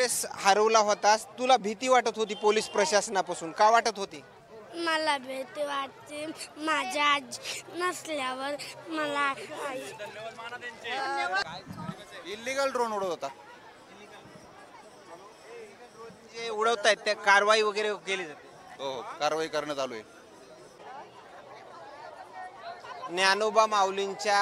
ज्यावेळेस हरवला होतास तुला भीती वाटत होती पोलीस प्रशासनापासून, का वाटत होती? मला भीती वाटते माझ्या आजी नसल्यावर मला इल्लीगल ड्रोन उडवत होता. जे उडवतायत त्या कारवाई वगैरे केली जाते. हो, कारवाई करण्यात आलो आहे. ज्ञानोबा माऊलींच्या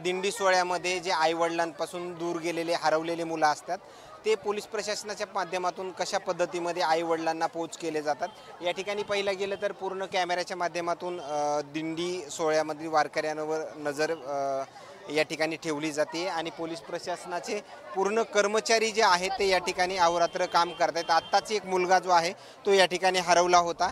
दिंडी सोहळ्यामध्ये जे आईवडिलांपासून दूर गेलेले हरवलेले मुलं असतात ते पोलीस प्रशासनाच्या माध्यमातून कशा पद्धतीमध्ये आईवडिलांना पोच केले जातात. या ठिकाणी पहिलं गेलं तर पूर्ण कॅमेऱ्याच्या माध्यमातून दिंडी सोहळ्यामधील वारकऱ्यांवर नजर या ठिकाणी ठेवली जाते आणि पोलीस प्रशासनाचे पूर्ण कर्मचारी जे आहेत ते या ठिकाणी अहोरात्र काम करत आहेत. आत्ताच एक मुलगा जो आहे तो या ठिकाणी हरवला होता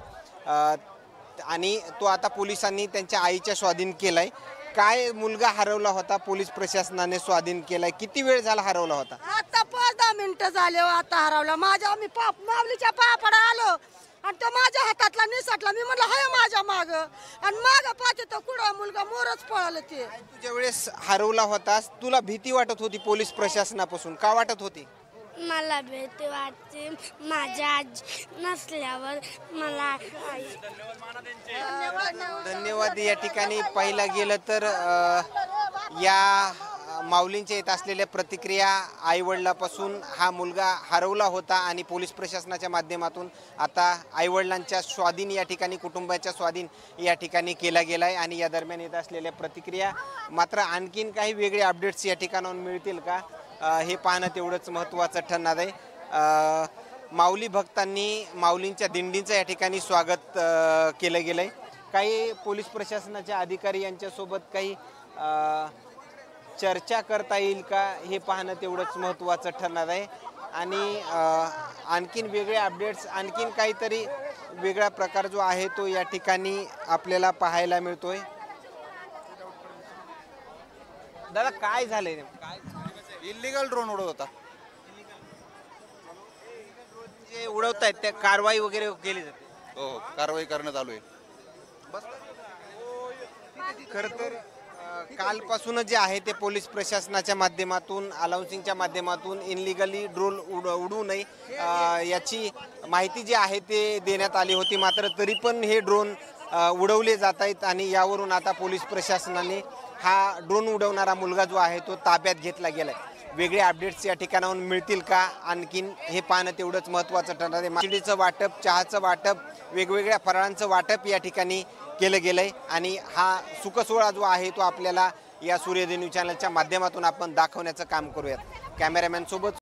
आणि तो आता पोलिसांनी त्यांच्या आईच्या स्वाधीन केलाय. काय मुलगा हरवला होता पोलीस प्रशासनाने स्वाधीन केलाय, किती वेळ झाला हरवला होता? आता 5-10 मिनिटं झाले आता हरवला. माझ्या मी माऊलीच्या पायापडा आलो आणि तो माझ्या हातातला निसटला. मी म्हटलं हाय माझ्या माग आणि माग पाहते तो कुठं मुलगा मोरच पळालं. ते तू ज्यावेळेस हरवला होतास तुला भीती वाटत होती पोलीस प्रशासनापासून, का वाटत होती? मला भीती वाटते माझ्या आजी नसल्यावर मला धन्यवाद. या ठिकाणी पाहिला गेलं तर या माऊलींच्या येत असलेल्या प्रतिक्रिया आईवडिलापासून हा मुलगा हरवला होता आणि पोलीस प्रशासनाच्या माध्यमातून आता आईवडिलांच्या स्वाधीन या ठिकाणी कुटुंबाच्या स्वाधीन या ठिकाणी केला गेला आहे. आणि या दरम्यान येत असलेल्या प्रतिक्रिया मात्र आणखीन काही वेगळे अपडेट्स या ठिकाणाहून मिळतील का हे पाहणं तेवढंच महत्त्वाचं ठरणार आहे. माऊली भक्तांनी माऊलींच्या दिंडीचं या ठिकाणी स्वागत केलं गेलं आहे. काही पोलीस प्रशासनाचे अधिकारी यांच्यासोबत काही चर्चा करता येईल का हे पाहणं तेवढंच महत्त्वाचं ठरणार आहे. आणि आणखीन वेगळे अपडेट्स आणखीन काहीतरी वेगळा प्रकार जो आहे तो या ठिकाणी आपल्याला पाहायला मिळतोय. दादा काय झालंय काय? इल्लीगल ड्रोन उडवत होता. जे उडवतायत त्या कारवाई वगैरे केली जाते. हो, कारवाई करण्यात आलो आहे. खरं तर कालपासूनच जे आहे ते पोलीस प्रशासनाच्या माध्यमातून अलाउन्सिंगच्या माध्यमातून इनलिगली ड्रोन उडवू नये याची माहिती जी आहे ते देण्यात आली होती. मात्र तरी पण हे ड्रोन उडवले जात आहेत आणि यावरून आता पोलीस प्रशासनाने हा ड्रोन उडवणारा मुलगा जो आहे तो ताब्यात घेतला गेलाय. वेगळे अपडेट्स या ठिकाणाहून मिळतील का आणखीन हे पाहणं तेवढंच महत्त्वाचं ठरणार आहे. माहितीचं वाटप, चहाचं वाटप, वेगवेगळ्या फराळांचं वाटप या ठिकाणी केलं गेलंय आणि हा सुखसोहळा जो आहे तो आपल्याला या सूर्योदय न्यूज चॅनलच्या माध्यमातून आपण दाखवण्याचं काम करूयात. कॅमेरामॅन सोबत